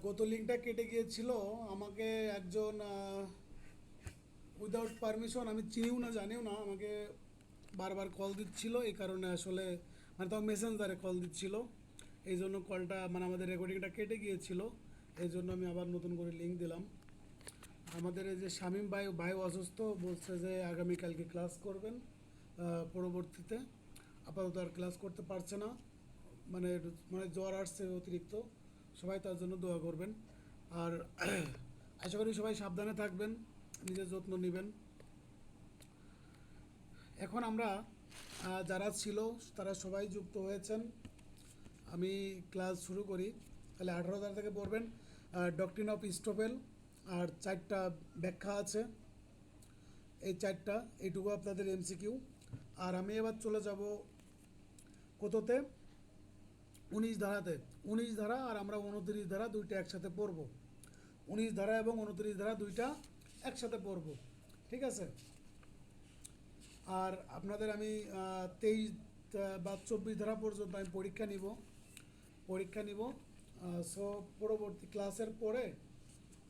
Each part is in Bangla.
গত লিঙ্কটা কেটে গিয়েছিল। আমাকে একজন উইদাউট পারমিশন, আমি চিনিও না জানিও না, আমাকে বারবার কল দিচ্ছিল। এই কারণে আসলে মানে তাও মেসেঞ্জারে কল দিচ্ছিল, এই জন্য কলটা মানে আমাদের রেকর্ডিংটা কেটে গিয়েছিল। এই জন্য আমি আবার নতুন করে লিঙ্ক দিলাম। আমাদের এই যে শামীম ভাই ভাই অসুস্থ, বলছে যে আগামীকালকে ক্লাস করবেন পরবর্তীতে। আপাতত আর ক্লাস করতে পারছে না, মানে মানে জ্বর আসছে অতিরিক্ত। সবাই তার জন্য দোয়া করবেন। আর আশা করি সবাই সাবধানে থাকবেন, নিজের যত্ন নেবেন। এখন আমরা যারা ছিল তারা সবাই যুক্ত হয়েছেন। আমি ক্লাস শুরু করি। তাহলে 18 ধারা থেকে পড়বেন ডক্ট্রিন অফ স্টোফেল, আর 4টা ব্যাখ্যা আছে। এই 4টা, এইটুকু আপনাদের এমসিকিউ। আর আমি এবার চলে যাব কততে, 19 ধারাতে। 19 ধারা আর আমরা 29 ধারা দুইটা একসাথে পড়ব। 19 ধারা এবং 29 ধারা দুইটা একসাথে পড়ব, ঠিক আছে? আর আপনাদের আমি 23 বা 24 ধারা পর্যন্ত আমি পরীক্ষা নিব। সো পরবর্তী ক্লাসের পরে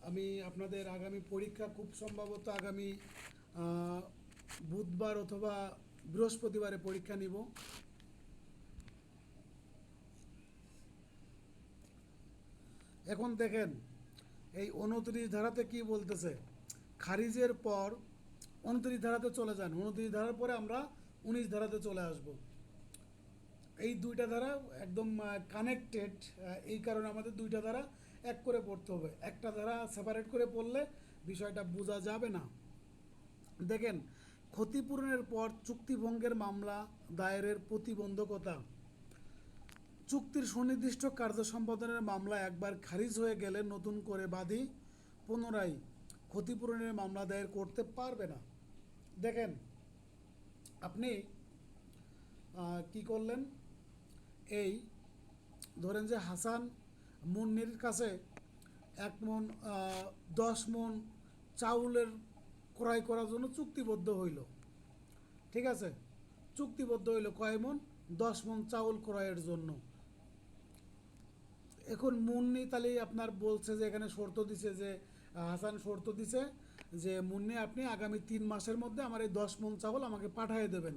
আমি আপনাদের আগামী পরীক্ষা খুব সম্ভবত আগামী বুধবার অথবা বৃহস্পতিবারে পরীক্ষা নিব। এখন দেখেন এই 29 ধারাতে কি বলতেছে। খারিজের পর 29 ধারাতে চলে যান, 29 ধারার পরে আমরা 19 ধারাতে চলে আসব। এই দুইটা ধারা একদম কানেক্টেড, এই কারণে আমাদের দুইটা ধারা এক করে পড়তে হবে। একটা ধারা সেপারেট করে পড়লে বিষয়টা বোঝা যাবে না। দেখেন, ক্ষতিপূরণের পর চুক্তিভঙ্গের মামলা দায়েরের প্রতিবন্ধকতা। চুক্তির সুনির্দিষ্ট কার্য সম্পাদনের মামলা একবার খারিজ হয়ে গেলে নতুন করে বাদী পুনরায় ক্ষতিপূরণের মামলা দায়ের করতে পারবে না। দেখেন, আপনি কি করলেন, এই ধরেন যে হাসান মুন্নির কাছে 1 মণ 10 মণ চাউলের ক্রয় করার জন্য চুক্তিবদ্ধ হইল, ঠিক আছে? চুক্তিবদ্ধ হইল কয় মণ? 10 মণ চাউল ক্রয়ের জন্য। এখন মুন্নি তাহলে আপনার বলছে যে এখানে শর্ত দিছে যে হাসান শর্ত দিছে যে মুন্নি আপনি আগামী 3 মাসের মধ্যে আমার এই 10 মণ চাউল আমাকে পাঠিয়ে দেবেন।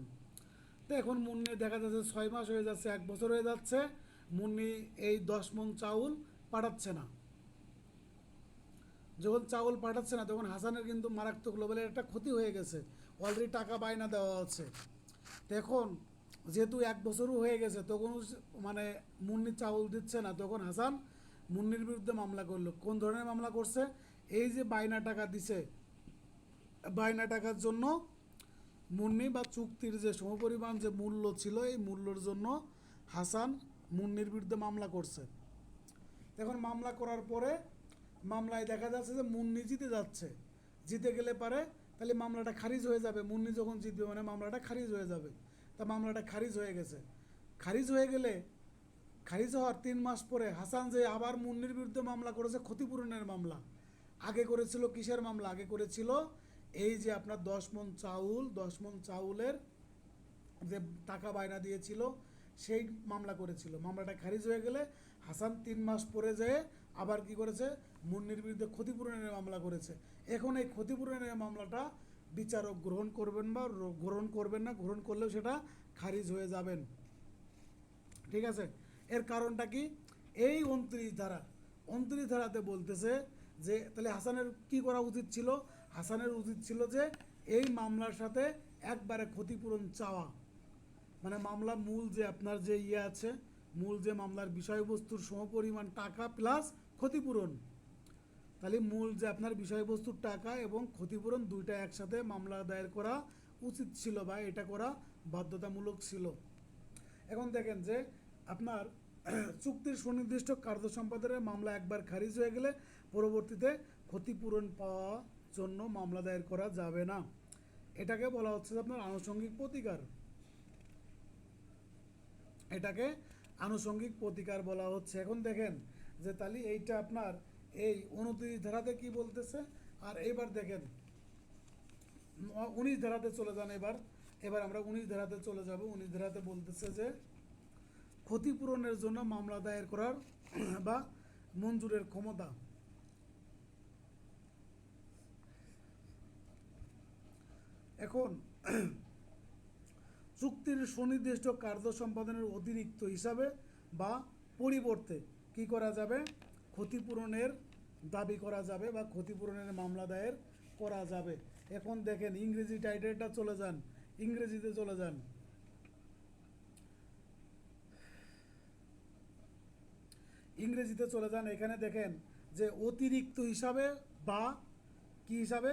তো এখন মুন্নি দেখা যাচ্ছে 6 মাস হয়ে যাচ্ছে, 1 বছর হয়ে যাচ্ছে, মুন্নি এই 10 মণ চাউল পাঠাচ্ছে না। যখন চাউল পাঠাচ্ছে না তখন হাসানের কিন্তু মারাত্মক লেভেলের একটা ক্ষতি হয়ে গেছে, অলরেডি টাকা বায়না দেওয়া আছে। তো এখন যেহেতু 1 বছরও হয়ে গেছে, তখন মানে মুন্নি চাউল দিচ্ছে না, তখন হাসান মুন্নির বিরুদ্ধে মামলা করলো। কোন ধরনের মামলা করছে? এই যে বায়না টাকা দিছে, বায়না টাকার জন্য মুন্নি বা চুক্তির যে সমপরিমাণ যে মূল্য ছিল, এই মূল্যর জন্য হাসান মুন্নির বিরুদ্ধে মামলা করছে। এখন মামলা করার পরে মামলায় দেখা যাচ্ছে যে মুন্নি জিতে যাচ্ছে। জিতে গেলে পারে তাহলে মামলাটা খারিজ হয়ে যাবে। মুন্নি যখন জিতবে মানে মামলাটা খারিজ হয়ে যাবে। তা মামলাটা খারিজ হয়ে গেছে। খারিজ হয়ে গেলে খারিজ হওয়ার 3 মাস পরে হাসান যে আবার মুন্নির বিরুদ্ধে মামলা করেছে, ক্ষতিপূরণের মামলা। আগে করেছিল কিসের মামলা? আগে করেছিল এই যে আপনার 10 মণ চাউল, 10 মণ চাউলের যে টাকা বায়না দিয়েছিল সেই মামলা করেছিল। মামলাটা খারিজ হয়ে গেলে হাসান 3 মাস পরে যেয়ে আবার কি করেছে? মুন্নির বিরুদ্ধে ক্ষতিপূরণের মামলা করেছে। এখন এই ক্ষতিপূরণের মামলাটা বিচারক গ্রহণ করবেন বা গ্রহণ করবেন না, গ্রহণ করলেও সেটা খারিজ হয়ে যাবেন, ঠিক আছে? এর কারণটা কি? এই 29 ধারা, 29 ধারাতে বলতেছে যে তাহলে হাসানের কি করা উচিত ছিল? হাসানের উচিত ছিল যে এই মামলার সাথে একবারে ক্ষতিপূরণ চাওয়া। মানে মামলা মূল যে আপনার যে আছে, মূল যে মামলার বিষয়বস্তুর সমপরিমাণ টাকা প্লাস ক্ষতিপূরণ। তাহলে মূল যে আপনার বিষয়বস্তুর টাকা এবং ক্ষতিপূরণ দুইটা একসাথে মামলা দায়ের করা উচিত ছিল, বা এটা করা বাধ্যতামূলক ছিল। এখন দেখেন যে আপনার চুক্তির সুনির্দিষ্ট কার্য সম্পাদনের মামলা একবার খারিজ হয়ে গেলে পরবর্তীতে ক্ষতিপূরণ পাওয়ার জন্য মামলা দায়ের করা যাবে না। এটাকে বলা হচ্ছে আপনার আনুষঙ্গিক প্রতিকার। এটাকে আনুষঙ্গিক প্রতিকার বলা হচ্ছে। এখন দেখেন যে তাহলে এইটা আপনার এই 29 ধারাতে কি বলতেছে। আর এবার দেখেন 19 ধারাতে চলে যান। এবার আমরা 19 ধারাতে চলে যাব। 19 ধারাতে বলতেছে যে ক্ষতিপূরণের জন্য মামলা দায়ের করার বা মঞ্জুরের ক্ষমতা। এখন চুক্তির সুনির্দিষ্ট কার্য সম্পাদনের অতিরিক্ত হিসাবে বা পরিবর্তে কি করা যাবে? ক্ষতিপূরণের দাবি করা যাবে বা ক্ষতিপূরণের মামলা দায়ের করা যাবে। এখন দেখেন ইংরেজি টাইটেলটা চলে যান, ইংরেজিতে চলে যান। ইংরেজিতে চলে যান, এখানে দেখেন যে অতিরিক্ত হিসাবে বা কি হিসাবে?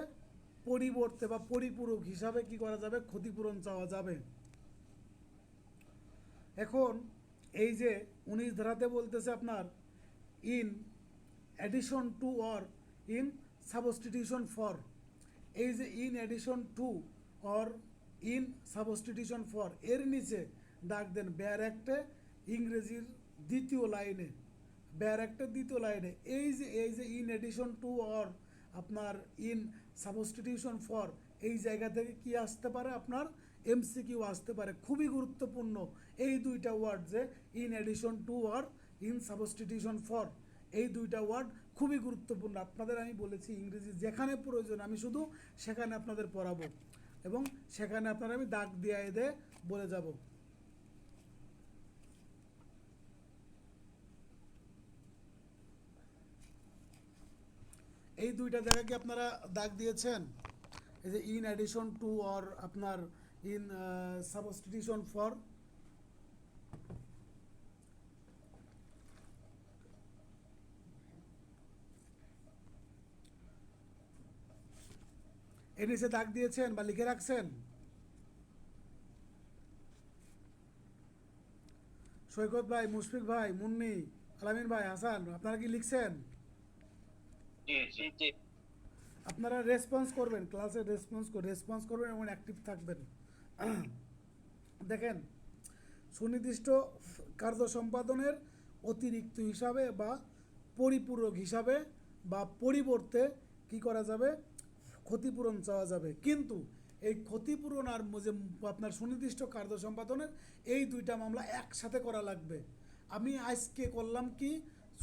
পরিবর্তে বা পরিপূরক হিসাবে কি করা যাবে? ক্ষতিপূরণ চাওয়া যাবে। এখন এই যে 19 ধারাতে বলতেছে আপনার in addition to or in substitution for, এই যে in addition to or in substitution for এর নিচে ডাক দেন বেয়ার অ্যাক্টে, ইংরেজির দ্বিতীয় লাইনে, বেয়ার অ্যাক্টের দ্বিতীয় লাইনে এই যে ইন অ্যাডিশন টু অর আপনার ইন সাবস্টিটিউশন ফর, এই জায়গা থেকে কি আসতে পারে? আপনার এমসিকিউ আসতে পারে। খুবই গুরুত্বপূর্ণ এই দুইটা ওয়ার্ড, যে in addition to or in substitution for, এই দুইটা ওয়ার্ড খুবই গুরুত্বপূর্ণ। আপনাদের আমি বলেছি ইংরেজি যেখানে প্রয়োজন আমি শুধু সেখানে আপনাদের পড়াবো এবং সেখানে আপনারা আমি দাগ দিয়ে বলে যাব। এই দুইটা জায়গা কি আপনারা দাগ দিয়েছেন? এই যে ইন অ্যাডিশন টু অর আপনার ইন সাবস্টিটিউশন ফর, এর নিচে দাগ দিয়েছেন বা লিখে রাখছেন? সৈকত ভাই, মুশফিক ভাই, মুন্নি, আলামিন ভাই, হাসান, আপনারা কি লিখছেন? জি জি জি। আপনারা রেসপন্স করবেন, ক্লাসে রেসপন্স করবেন এবং অ্যাক্টিভ থাকবেন। দেখেন, সুনির্দিষ্ট কার্য সম্পাদনের অতিরিক্ত হিসাবে বা পরিপূরক হিসাবে বা পরিবর্তে কি করা যাবে? ক্ষতিপূরণ চাওয়া যাবে। কিন্তু এই ক্ষতিপূরণ আর যে আপনার সুনির্দিষ্ট কার্য সম্পাদনের এই দুইটা মামলা একসাথে করা লাগবে। আমি আজকে করলাম কি?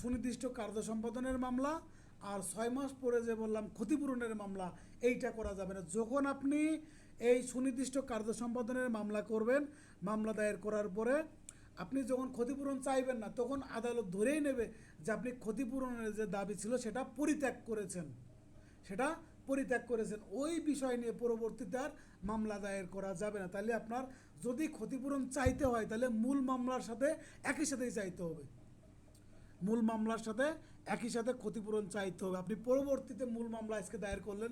সুনির্দিষ্ট কার্য সম্পাদনের মামলা, আর 6 মাস পরে যে বললাম ক্ষতিপূরণের মামলা, এইটা করা যাবে না। যখন আপনি এই সুনির্দিষ্ট কার্য সম্পাদনের মামলা করবেন, মামলা দায়ের করার পরে আপনি যখন ক্ষতিপূরণ চাইবেন না, তখন আদালত ধরেই নেবে যে আপনি ক্ষতিপূরণের যে দাবি ছিল সেটা পরিত্যাগ করেছেন, সেটা পরিত্যাগ করেছেন। ওই বিষয় নিয়ে পরবর্তীতে আর মামলা দায়ের করা যাবে না। তাহলে আপনার যদি ক্ষতিপূরণ চাইতে হয় তাহলে মূল মামলার সাথে একই সাথেই চাইতে হবে, মূল মামলার সাথে একই সাথে ক্ষতিপূরণ চাইতে হবে। আপনি পরবর্তীতে মূল মামলা আজকে দায়ের করলেন,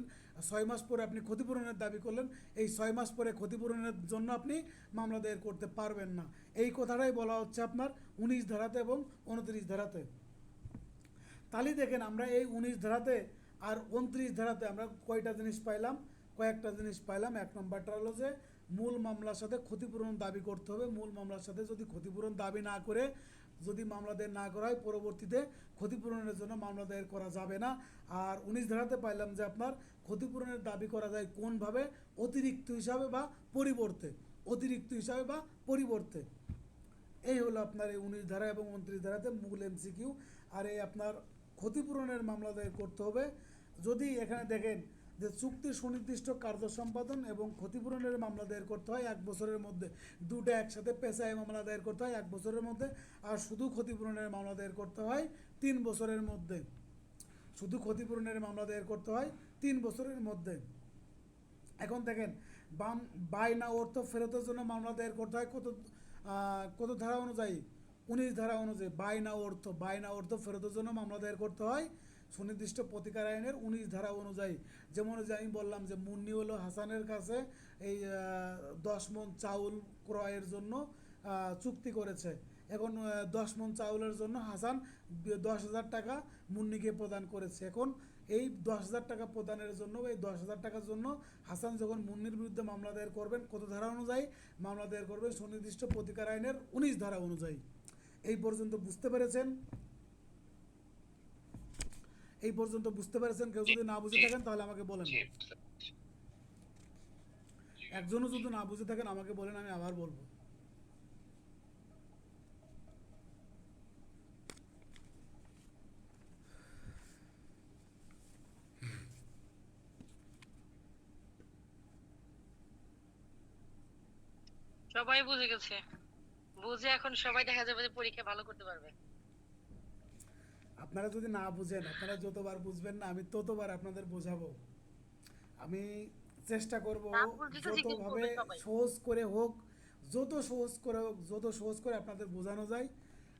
6 মাস পরে আপনি ক্ষতিপূরণের দাবি করলেন, এই 6 মাস পরে ক্ষতিপূরণের জন্য আপনি মামলা দায়ের করতে পারবেন না। এই কথাটাই বলা হচ্ছে আপনার 19 ধারাতে এবং 29 ধারাতে। তাহলে দেখেন আমরা এই 19 ধারাতে আর 29 ধারাতে আমরা কয়টা জিনিস পাইলাম? কয়েকটা জিনিস পাইলাম। এক নম্বরটা হলো যে মূল মামলার সাথে ক্ষতিপূরণ দাবি করতে হবে। মূল মামলার সাথে যদি ক্ষতিপূরণ দাবি না করে যদি মামলা দায়ের না করা হয়, পরবর্তীতে ক্ষতিপূরণের জন্য মামলা দায়ের করা যাবে না। আর 19 ধারাতে পাইলাম যে আপনার ক্ষতিপূরণের দাবি করা যায় কোনভাবে? অতিরিক্ত হিসাবে বা পরিবর্তে, অতিরিক্ত হিসাবে বা পরিবর্তে। এই হলো আপনার এই 19 ধারা এবং 29 ধারাতে মূল এমসিকিউ। আর এই আপনার ক্ষতিপূরণের মামলা দায়ের করতে হবে যদি এখানে দেখেন যে চুক্তির সুনির্দিষ্ট কার্য সম্পাদন এবং ক্ষতিপূরণের মামলা দায়ের করতে হয় 1 বছরের মধ্যে। দুটো একসাথে পেশায় মামলা দায়ের করতে হয় 1 বছরের মধ্যে, আর শুধু ক্ষতিপূরণের মামলা দায়ের করতে হয় 3 বছরের মধ্যে। শুধু ক্ষতিপূরণের মামলা দায়ের করতে হয় 3 বছরের মধ্যে। এখন দেখেন, বায়না অর্থ ফেরতের জন্য মামলা দায়ের করতে হয় কত ধারা অনুযায়ী? 19 ধারা অনুযায়ী। বায়না অর্থ ফেরতের জন্য মামলা দায়ের করতে হয় সুনির্দিষ্ট প্রতিকার আইনের 19 ধারা অনুযায়ী। যেমন যে আমি বললাম যে মুন্নি হলো হাসানের কাছে এই 10 মণ চাউল ক্রয়ের জন্য চুক্তি করেছে। এখন 10 মণ চাউলের জন্য হাসান 10,000 টাকা মুন্নিকে প্রদান করেছে। এখন এই 10,000 টাকা প্রদানের জন্য, এই 10,000 টাকার জন্য হাসান যখন মুন্নির বিরুদ্ধে মামলা দায়ের করবেন কত ধারা অনুযায়ী? মামলা দায়ের করবেন সুনির্দিষ্ট প্রতিকার আইনের 19 ধারা অনুযায়ী। এই পর্যন্ত বুঝতে পেরেছেন? এই পর্যন্ত বুঝতে পেরেছেন? কেউ যদি না বুঝে থাকেন তাহলে আমাকে বলেন। একজনও যদি না বুঝে থাকেন আমাকে বলেন, আমি আবার বলবো। সবাই বুঝে গেছে, বুঝে এখন সবাই দেখা যাবে যে পরীক্ষা ভালো করতে পারবে। আপনারা যদি না বুঝেন, আপনারা যতবার বুঝবেন না আমি ততবার আপনাদের বোঝাবো। আমি চেষ্টা করব না বুঝলে তো জিজ্ঞেস যতভাবে করবে সবাই। সহজ করে হোক, যত সহজ করে আপনাদের বোঝানো যায়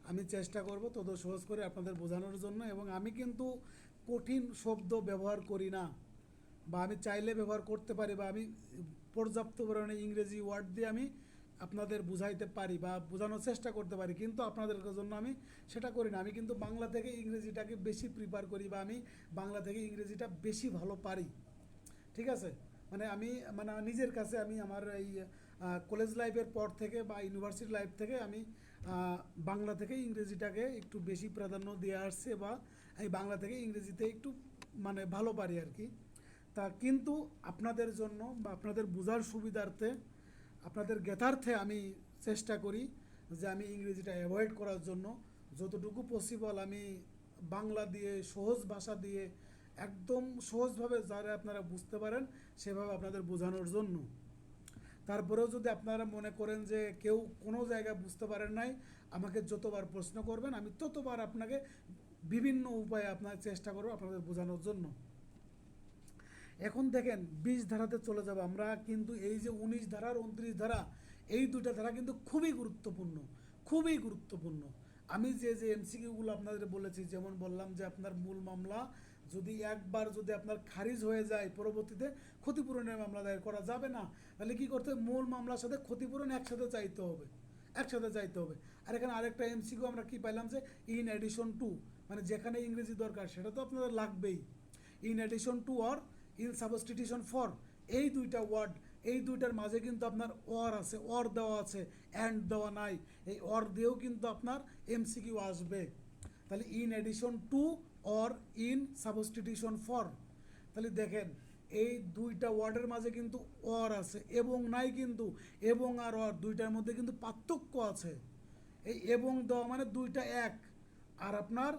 আমি চেষ্টা করব তত সহজ করে আপনাদের বোঝানোর জন্য। এবং আমি কিন্তু কঠিন শব্দ ব্যবহার করি না, বা আমি চাইলে ব্যবহার করতে পারি, বা আমি পর্যাপ্ত পরিমাণে ইংরেজি ওয়ার্ড দিয়ে আমি আপনাদের বুঝাইতে পারি বা বোঝানোর চেষ্টা করতে পারি, কিন্তু আপনাদের জন্য আমি সেটা করি না। আমি কিন্তু বাংলা থেকে ইংরেজিটাকে বেশি প্রিফার করি, বা আমি বাংলা থেকে ইংরেজিটা বেশি ভালো পারি। ঠিক আছে, মানে আমি মানে আমার নিজের কাছে আমি আমার এই কলেজ লাইফের পর থেকে বা ইউনিভার্সিটি লাইফ থেকে আমি বাংলা থেকে ইংরেজিটাকে একটু বেশি প্রাধান্য দিয়ে আসছে, বা এই বাংলা থেকে ইংরেজিতে একটু মানে ভালো পারি আর কি। তা কিন্তু আপনাদের জন্য বা আপনাদের বোঝার সুবিধার্থে, আপনাদের জ্ঞাতার্থে আমি চেষ্টা করি যে আমি ইংরেজিটা অ্যাভয়েড করার জন্য যতটুকু পসিবল আমি বাংলা দিয়ে, সহজ ভাষা দিয়ে, একদম সহজভাবে যারা আপনারা বুঝতে পারেন সেভাবে আপনাদের বোঝানোর জন্য। তারপরেও যদি আপনারা মনে করেন যে কেউ কোনো জায়গায় বুঝতে পারেন নাই, আমাকে যতবার প্রশ্ন করবেন আমি ততবার আপনাকে বিভিন্ন উপায়ে আপনার চেষ্টা করব আপনাদের বোঝানোর জন্য। এখন দেখেন 20 ধারাতে চলে যাব আমরা, কিন্তু এই যে 19 ধারা আর 29 ধারা, এই দুইটা ধারা কিন্তু খুবই গুরুত্বপূর্ণ, খুবই গুরুত্বপূর্ণ। আমি যে যে এমসিকিউগুলো আপনাদের বলেছি, যেমন বললাম যে আপনার মূল মামলা যদি একবার যদি আপনার খারিজ হয়ে যায়, পরবর্তীতে ক্ষতিপূরণের মামলা দায়ের করা যাবে না। তাহলে কি করতে হবে, মূল মামলার সাথে ক্ষতিপূরণ একসাথে চাইতে হবে, একসাথে চাইতে হবে। আর এখানে আরেকটা এমসিকিউ আমরা কি পাইলাম যে ইন এডিশন টু, মানে যেখানে ইংরেজি দরকার সেটা তো আপনাদের লাগবেই। In addition to or in substitution for, এই দুইটা ওয়ার্ড, এই দুইটার মাঝে কিন্তু আপনার অর আছে, অর দেওয়া আছে, অ্যান্ড দেওয়া নাই। এই অর দিয়েও কিন্তু আপনার এমসিকিউ আসবে। তাহলে in addition to or in substitution for, তাহলে দেখেন এই দুইটা ওয়ার্ডের মাঝে কিন্তু অর আছে, এবং নাই কিন্তু, এবং আর অর দুইটার মধ্যে কিন্তু পার্থক্য আছে। এই এবং দেওয়া মানে দুইটা এক, আর আপনার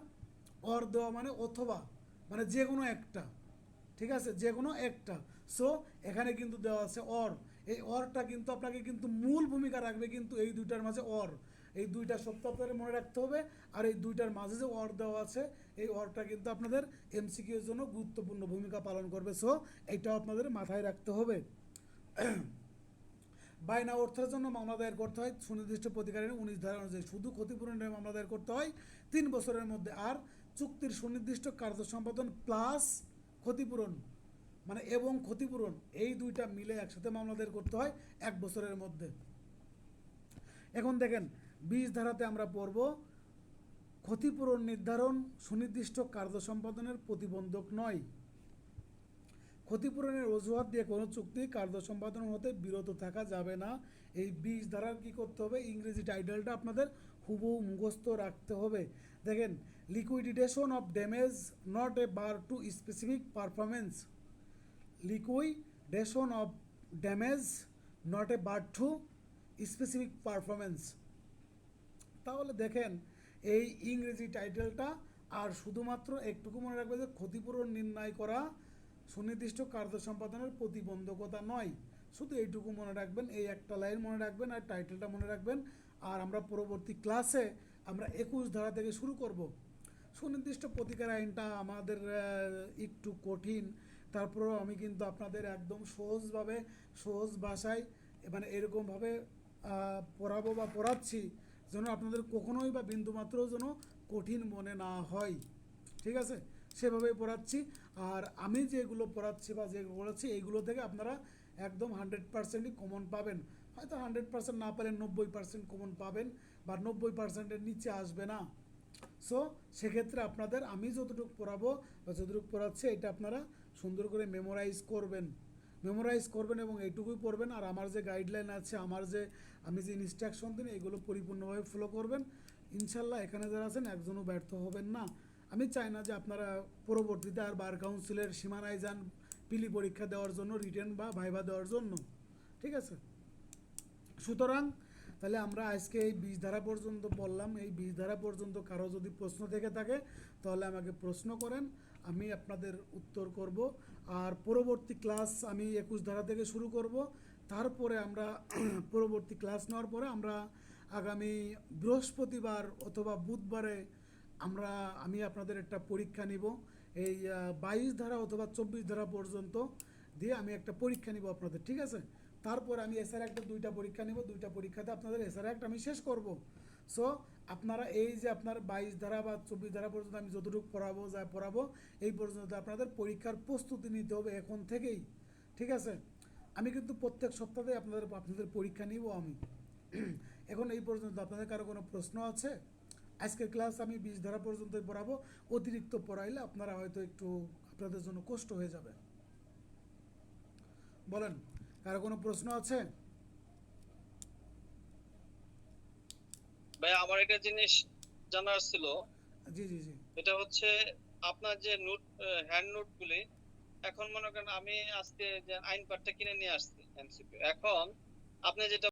অর দেওয়া মানে অথবা, মানে যে কোনো একটা। ঠিক আছে, যে কোনো একটা। সো এখানে কিন্তু দেওয়া আছে অর, এই অরটা কিন্তু আপনাকে কিন্তু মূল ভূমিকা রাখবে কিন্তু এই দুইটার মাঝে অর, এই দুইটা শব্দ আপনাদের মনে রাখতে হবে। আর এই দুইটার মাঝে যে অর দেওয়া আছে, এই অরটা কিন্তু আপনাদের এমসিকিউর জন্য গুরুত্বপূর্ণ ভূমিকা পালন করবে। সো এইটাও আপনাদের মাথায় রাখতে হবে। বায়না অর্থের জন্য মামলা দায়ের করতে হয় সুনির্দিষ্ট প্রতিকারের 19 ধারা অনুযায়ী, শুধু ক্ষতিপূরণের মামলা দায়ের করতে হয় 3 বছরের মধ্যে। আর চুক্তির সুনির্দিষ্ট কার্য সম্পাদন প্লাস ক্ষতিপূরণ, মানে এবং ক্ষতিপূরণ, এই দুইটা মিলে একসাথে মামলা দায়ের করতে হয় 1 বছরের মধ্যে। এখন দেখেন 20 ধারাতে আমরা পড়ব, ক্ষতিপূরণ নির্ধারণ সুনির্দিষ্ট কার্য সম্পাদনের প্রতিবন্ধক নয়। ক্ষতিপূরণের অজুহাত দিয়ে কোনো চুক্তি কার্য সম্পাদন হতে বিরত থাকা যাবে না। এই 20 ধারার কী করতে হবে, ইংরেজি টাইটেলটা আপনাদের হুবহু মুখস্থ রাখতে হবে। দেখেন, liquidation of damage not a bar to specific performance, liquidation of damage not a bar to specific performance. তাহলে দেখেন এই ইংরেজি টাইটেলটা, আর শুধুমাত্র একটুকু মনে রাখবে যে ক্ষতিপূরণ নির্ণয় করা সুনির্দিষ্ট কার্য সম্পাদনের প্রতিবন্ধকতা নয়। শুধু এইটুকু মনে রাখবেন, এই একটা লাইন মনে রাখবেন আর টাইটেলটা মনে রাখবেন। আর আমরা পরবর্তী ক্লাসে আমরা 21 ধারা থেকে শুরু করব। সুনির্দিষ্ট প্রতিকার আইনটা আমাদের একটু কঠিন, তারপরেও আমি কিন্তু আপনাদের একদম সহজভাবে, সহজ ভাষায়, মানে এরকমভাবে পড়াবো বা পড়াচ্ছি যেন আপনাদের কখনোই বা বিন্দুমাত্রও যেন কঠিন মনে না হয়। ঠিক আছে, সেভাবেই পড়াচ্ছি। আর আমি যেগুলো পড়াচ্ছি বা যেগুলো পড়াচ্ছি এইগুলো থেকে আপনারা একদম 100%ই কমন পাবেন। হয়তো 100% না পেলে 90% কমন পাবেন, বা 90%-এর নিচে আসবে না। সো সেক্ষেত্রে আপনাদের আমি যতটুকু পড়াবো বা যতটুকু পড়াচ্ছি এটা আপনারা সুন্দর করে মেমোরাইজ করবেন এবং এইটুকুই পড়বেন। আর আমার যে গাইডলাইন আছে, আমি যে ইনস্ট্রাকশন দিন, এগুলো পরিপূর্ণভাবে ফলো করবেন। ইনশাল্লাহ এখানে যারা আছেন একজনও ব্যর্থ হবেন না। আমি চাই না যে আপনারা পরবর্তীতে আর বার কাউন্সিলের সীমানায় যান পিলি পরীক্ষা দেওয়ার জন্য, রিটেন বা ভাইভা দেওয়ার জন্য। ঠিক আছে, সুতরাং তাহলে আমরা আজকে এই 20 ধারা পর্যন্ত বললাম। এই 20 ধারা পর্যন্ত কারো যদি প্রশ্ন থেকে থাকে তাহলে আমাকে প্রশ্ন করেন, আমি আপনাদের উত্তর করব। আর পরবর্তী ক্লাস আমি 21 ধারা থেকে শুরু করব। তারপরে আমরা পরবর্তী ক্লাস নেওয়ার পরে আমরা আগামী বৃহস্পতিবার অথবা বুধবারে আমি আপনাদের একটা পরীক্ষা নিব এই 22 ধারা অথবা 24 ধারা পর্যন্ত দিয়ে আমি একটা পরীক্ষা নিব আপনাদের, ঠিক আছে? তারপর আমি এসআর একটা 2টা পরীক্ষা নিব, 2টা পরীক্ষাতে আপনাদের এসআর একটা আমি শেষ করব। সো আপনারা এই যে আপনার 22 ধারা বা 24 ধারা পর্যন্ত আমি যতটুকু পড়াবো এই পর্যন্ত আপনাদের পরীক্ষার প্রস্তুতি নিতে হবে এখন থেকেই, ঠিক আছে? আমি কিন্তু প্রত্যেক সপ্তাহে আপনাদের পরীক্ষা নিব আমি। এখন এই পর্যন্ত আপনাদের কারো কোনো প্রশ্ন আছে? আজকের ক্লাস আমি 20 ধারা পর্যন্তই পড়াবো, অতিরিক্ত পড়াইলে আপনারা হয়তো একটু আপনাদের জন্য কষ্ট হয়ে যাবে। বলেন, কারো কোনো প্রশ্ন আছে? ভাই আমার একটা জিনিস জানার ছিল, জি জি জি। এটা হচ্ছে আপনার যে নোট হ্যান্ড নোট গুলি, এখন মনে করেন আমি আজকে যে আইন পাঠটা কিনে নিয়ে আসছি এমসিকিউ, এখন আপনি যেটা